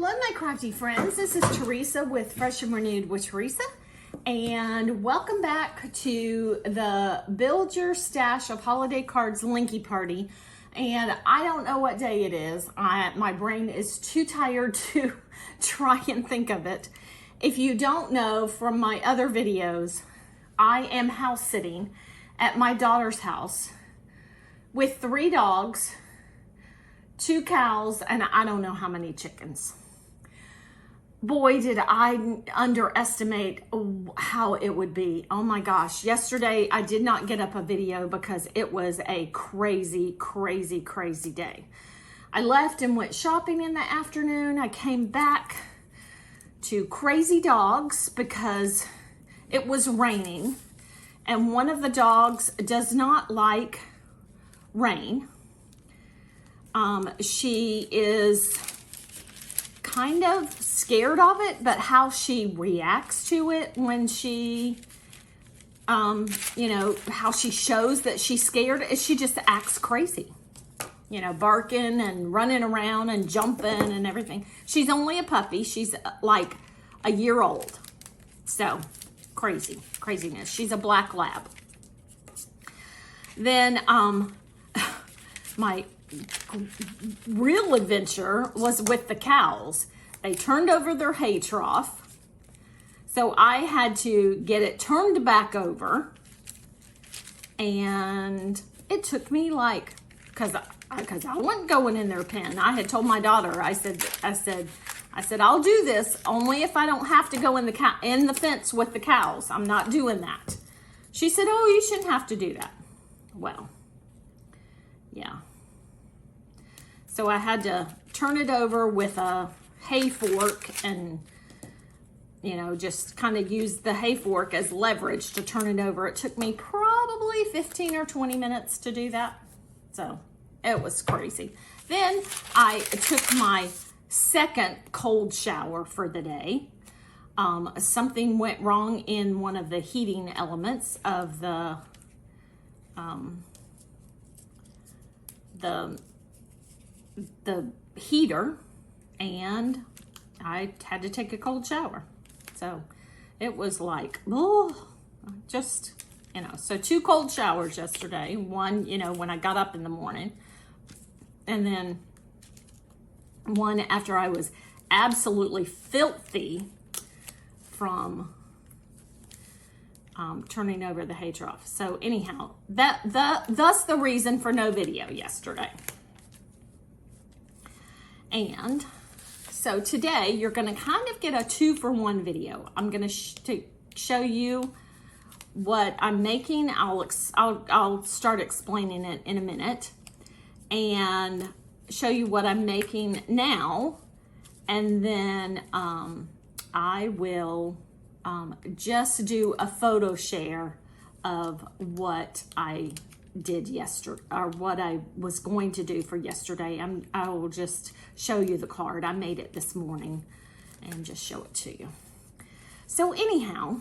Hello, my crafty friends. This is Teresa with Fresh and Renewed with Teresa, and welcome back to the Build Your Stash of Holiday Cards Linky Party. And I don't know what day it is. My brain is too tired to try and think of it. If you don't know from my other videos, I am house sitting at my daughter's house with 3 dogs, 2 cows, and I don't know how many chickens. Boy, did I underestimate how it would be. Oh my gosh. Yesterday, I did not get up a video because it was a crazy, crazy, crazy day. I left and went shopping in the afternoon. I came back to crazy dogs because it was raining. And one of the dogs does not like rain. She is kind of scared of it, but how she reacts to it when she, how she shows that she's scared is she just acts crazy, barking and running around and jumping and everything. She's only a puppy. She's like a year old. So craziness. She's a black lab. Then, my real adventure was with the cows. They turned over their hay trough, so I had to get it turned back over, and it took me because I wasn't going in their pen. I had told my daughter, I said I'll do this only if I don't have to go in the fence with the cows. I'm not doing that. She said, "Oh, you shouldn't have to do that." Well, yeah. So I had to turn it over with a hay fork and, just kind of use the hay fork as leverage to turn it over. It took me probably 15 or 20 minutes to do that. So it was crazy. Then I took my second cold shower for the day. Something went wrong in one of the heating elements of the heater, and I had to take a cold shower. So it was like, so 2 cold showers yesterday. One, when I got up in the morning, and then one after I was absolutely filthy from turning over the hay trough. So anyhow, thus the reason for no video yesterday. And so today you're going to kind of get a 2-for-1 video. I'm going to show you what I'm making. I'll start explaining it in a minute, and show you what I'm making now, and then I will just do a photo share of what I did yesterday, or what I was going to do for yesterday. I will just show you the card. I made it this morning and just show it to you. So anyhow,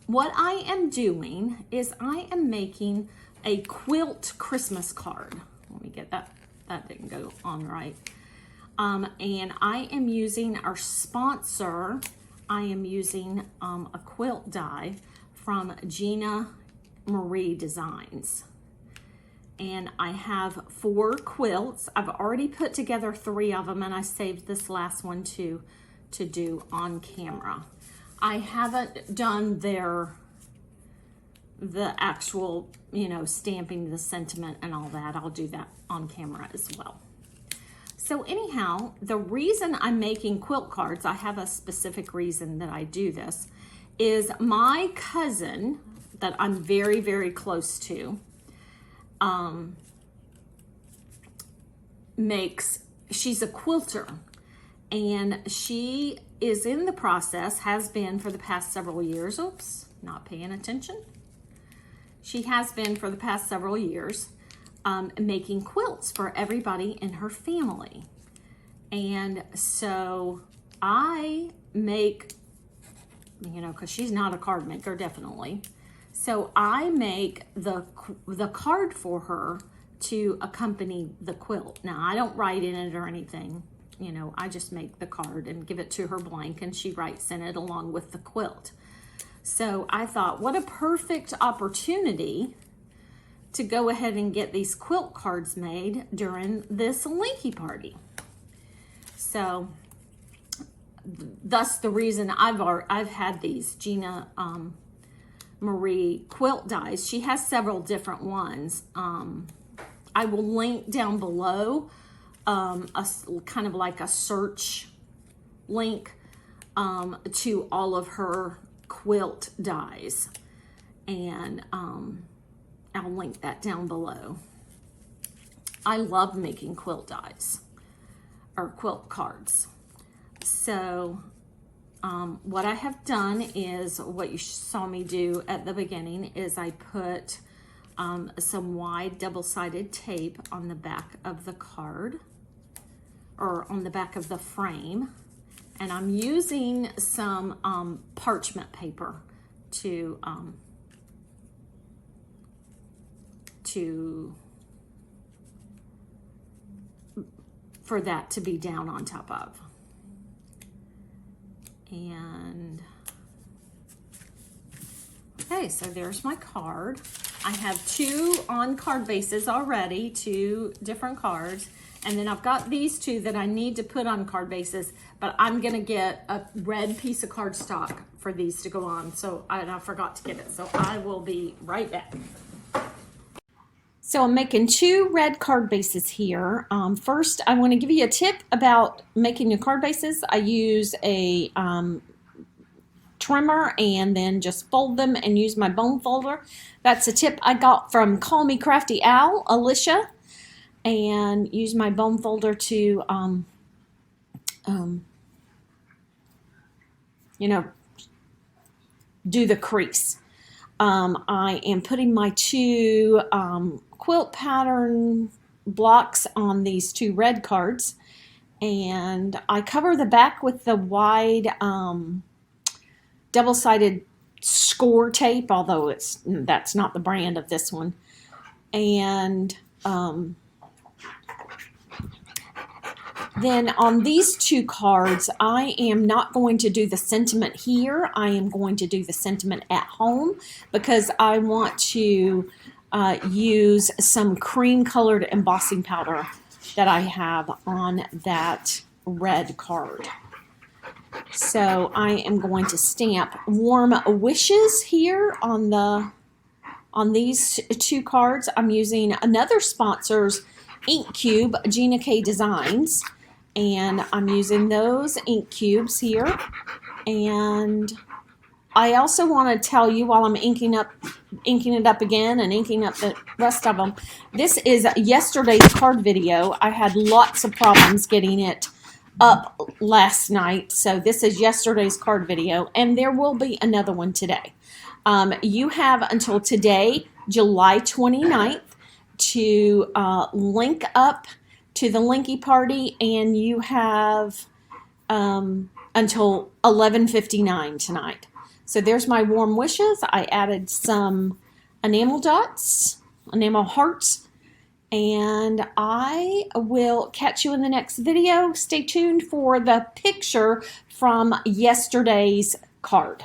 what I am doing is I am making a quilt Christmas card. Let me get that didn't go on right. And I am using our sponsor. I am using a quilt die from Gina Marie Designs, and I have 4 quilts. I've already put together 3 of them, and I saved this last one to do on camera. I haven't done the actual, stamping the sentiment and all that. I'll do that on camera as well. So anyhow, the reason I'm making quilt cards, I have a specific reason that I do this, is my cousin that I'm very, very close to, she's a quilter, and she is in the process, has been for the past several years, not paying attention. She has been for the past several years, making quilts for everybody in her family. And so I make, because she's not a card maker, definitely. So I make the card for her to accompany the quilt. Now, I don't write in it or anything. you know, I just make the card and give it to her blank, and she writes in it along with the quilt. So I thought, what a perfect opportunity to go ahead and get these quilt cards made during this Linky party. So thus the reason I've had these Gina Marie quilt dies. She has several different ones. I will link down below a kind of like a search link to all of her quilt dies, and I'll link that down below. I love making quilt dies or quilt cards. So what I have done is what you saw me do at the beginning is I put some wide double-sided tape on the back of the card, or on the back of the frame, and I'm using some parchment paper for that to be down on top of. And okay, so there's my card. I have 2 on card bases already, 2 different cards. And then I've got these 2 that I need to put on card bases, but I'm gonna get a red piece of cardstock for these to go on. So I forgot to get it, so I will be right back. So I'm making 2 red card bases here. First, I want to give you a tip about making your card bases. I use a trimmer and then just fold them and use my bone folder. That's a tip I got from Call Me Crafty Owl, Alicia, and use my bone folder to, you know, do the crease. I am putting my 2 quilt pattern blocks on these 2 red cards, and I cover the back with the wide double-sided score tape, although that's not the brand of this one. And then on these 2 cards, I am not going to do the sentiment here. I am going to do the sentiment at home because I want to use some cream colored embossing powder that I have on that red card. So I am going to stamp warm wishes here on these 2 cards. I'm using another sponsor's ink cube, Gina K Designs, and I'm using those ink cubes here. And I also want to tell you, while I'm inking it up again and inking up the rest of them, this is yesterday's card video. I had lots of problems getting it up last night, so this is yesterday's card video, and there will be another one today. You have until today, July 29th, to link up to the Linky Party, and you have until 11:59 tonight. So there's my warm wishes. I added some enamel dots, enamel hearts, and I will catch you in the next video. Stay tuned for the picture from yesterday's card.